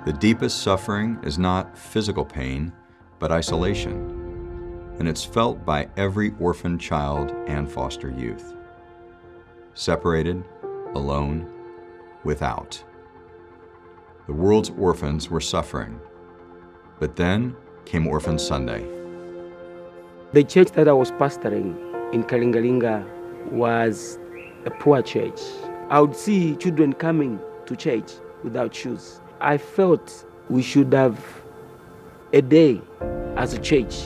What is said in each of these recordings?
The deepest suffering is not physical pain, but isolation, and it's felt by every orphan child and foster youth. Separated, alone, without. The world's orphans were suffering, but then came Orphan Sunday. The church that I was pastoring in Kalingalinga was a poor church. I would see children coming to church without shoes. I felt we should have a day as a church.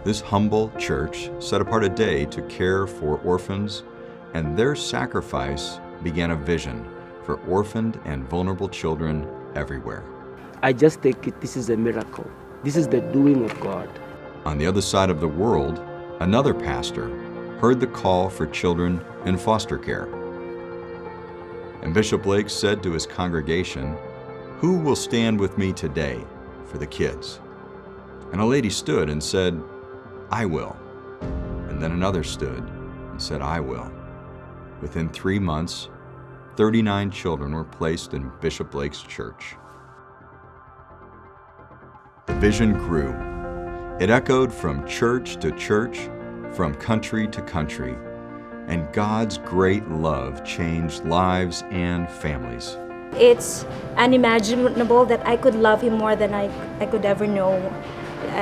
This humble church set apart a day to care for orphans, and their sacrifice began a vision for orphaned and vulnerable children everywhere. I just take it, this is a miracle. This is the doing of God. On the other side of the world, another pastor heard the call for children in foster care. And Bishop Blake said to his congregation, "Who will stand with me today for the kids?" And a lady stood and said, "I will." And then another stood and said, "I will." Within 3 months, 39 children were placed in Bishop Blake's church. The vision grew. It echoed from church to church, from country to country, and God's great love changed lives and families. It's unimaginable that I could love him more than I could ever know.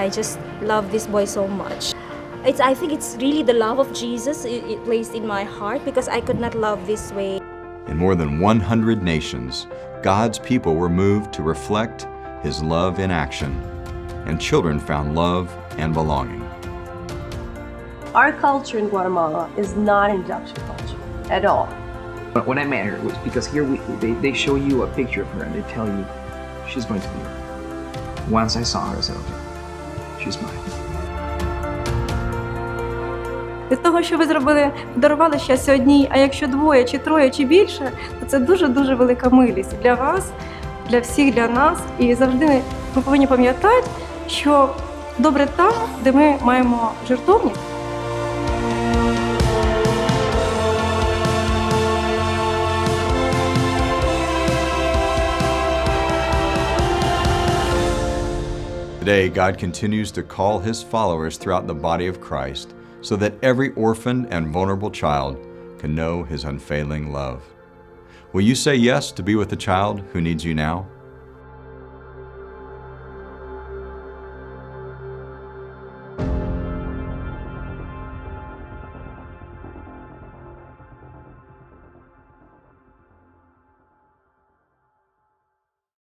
I just love this boy so much. I think it's really the love of Jesus it placed in my heart, because I could not love this way. In more than 100 nations, God's people were moved to reflect His love in action, and children found love and belonging. Our culture in Guatemala is not an adoption culture at all. But when I met her, it was because here they show you a picture of her and they tell you she's going to be here. Once I saw her, I said, okay, she's mine. Від того, що ви зробили, подарували щастя одній, а якщо двоє, чи троє, чи більше, то це дуже-дуже велика милість для вас, для всіх, для нас. І завжди ми повинні пам'ятати, що добре там, де ми маємо жертовність. Today, God continues to call His followers throughout the body of Christ so that every orphan and vulnerable child can know His unfailing love. Will you say yes to be with the child who needs you now?